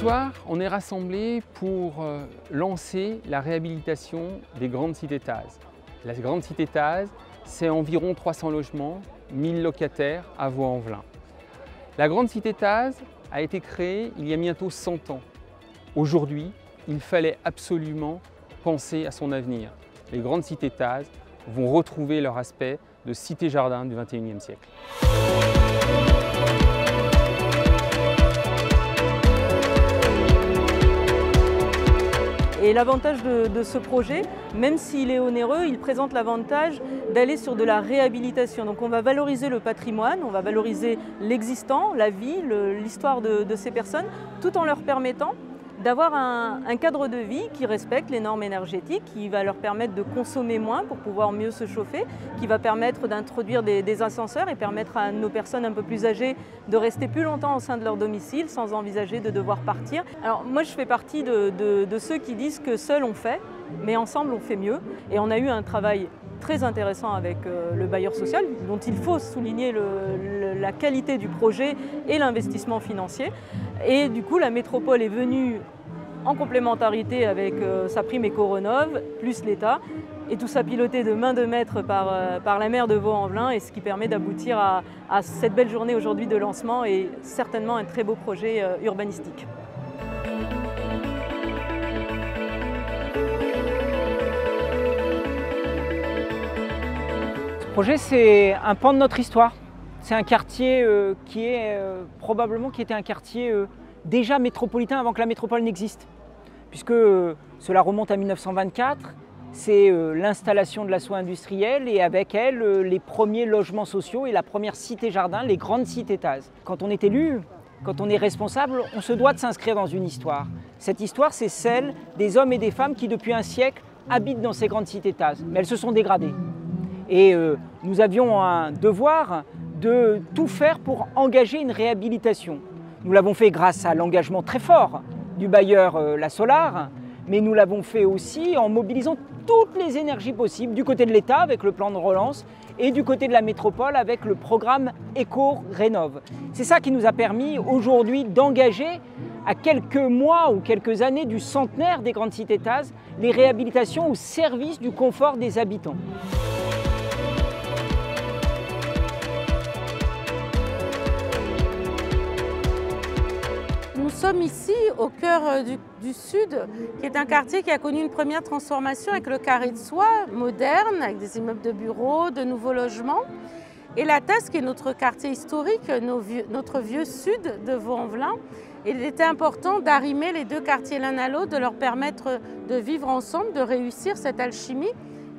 soir, on est rassemblés pour lancer la réhabilitation des grandes cités TASE. La grande cité TASE, c'est environ 300 logements, 1000 locataires à Vaux-en-Velin. La grande cité TASE a été créée il y a bientôt 100 ans. Aujourd'hui, il fallait absolument penser à son avenir. Les grandes cités TASE vont retrouver leur aspect de cité-jardin du XXIe siècle. Et l'avantage de ce projet, même s'il est onéreux, il présente l'avantage d'aller sur de la réhabilitation. Donc on va valoriser le patrimoine, on va valoriser l'existant, la vie, l'histoire de ces personnes, tout en leur permettant d'avoir un cadre de vie qui respecte les normes énergétiques, qui va leur permettre de consommer moins pour pouvoir mieux se chauffer, qui va permettre d'introduire des ascenseurs et permettre à nos personnes un peu plus âgées de rester plus longtemps au sein de leur domicile sans envisager de devoir partir. Alors moi je fais partie de ceux qui disent que seul on fait, mais ensemble on fait mieux. Et on a eu un travail très intéressant avec le bailleur social, dont il faut souligner la qualité du projet et l'investissement financier. Et du coup, la métropole est venue en complémentarité avec sa prime Éco-Rénov, plus l'État, et tout ça piloté de main de maître par la maire de Vaux-en-Velin, et ce qui permet d'aboutir à cette belle journée aujourd'hui de lancement et certainement un très beau projet urbanistique. Ce projet, c'est un pan de notre histoire. C'est un quartier qui était un quartier déjà métropolitain avant que la métropole n'existe. Puisque cela remonte à 1924, c'est l'installation de la soie industrielle et avec elle les premiers logements sociaux et la première cité-jardin, les grandes cités TASE. Quand on est élu, quand on est responsable, on se doit de s'inscrire dans une histoire. Cette histoire, c'est celle des hommes et des femmes qui, depuis un siècle, habitent dans ces grandes cités TASE. Mais elles se sont dégradées. Et nous avions un devoir de tout faire pour engager une réhabilitation. Nous l'avons fait grâce à l'engagement très fort du bailleur La Solar, mais nous l'avons fait aussi en mobilisant toutes les énergies possibles du côté de l'État avec le plan de relance et du côté de la métropole avec le programme Éco-Rénov. C'est ça qui nous a permis aujourd'hui d'engager à quelques mois ou quelques années du centenaire des grandes cités TASE les réhabilitations au service du confort des habitants. Nous sommes ici au cœur du Sud, qui est un quartier qui a connu une première transformation avec le carré de soie moderne, avec des immeubles de bureaux, de nouveaux logements. Et la TASE, qui est notre quartier historique, notre vieux Sud de Vaux-en-Velin. Il était important d'arrimer les deux quartiers l'un à l'autre, de leur permettre de vivre ensemble, de réussir cette alchimie.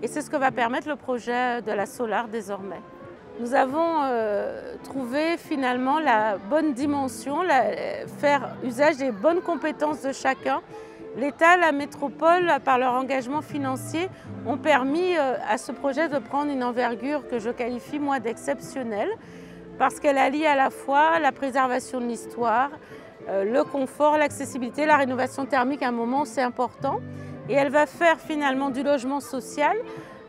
Et c'est ce que va permettre le projet de La Solar désormais. Nous avons trouvé finalement la bonne dimension, faire usage des bonnes compétences de chacun. L'État, la métropole, par leur engagement financier, ont permis à ce projet de prendre une envergure que je qualifie moi d'exceptionnelle, parce qu'elle allie à la fois la préservation de l'histoire, le confort, l'accessibilité, la rénovation thermique à un moment où c'est important. Et elle va faire finalement du logement social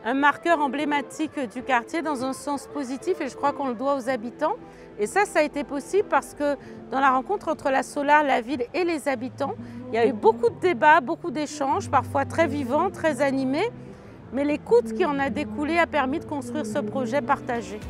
un marqueur emblématique du quartier dans un sens positif, et je crois qu'on le doit aux habitants. Et ça a été possible parce que dans la rencontre entre La Solar, la ville et les habitants, il y a eu beaucoup de débats, beaucoup d'échanges, parfois très vivants, très animés, mais l'écoute qui en a découlé a permis de construire ce projet partagé.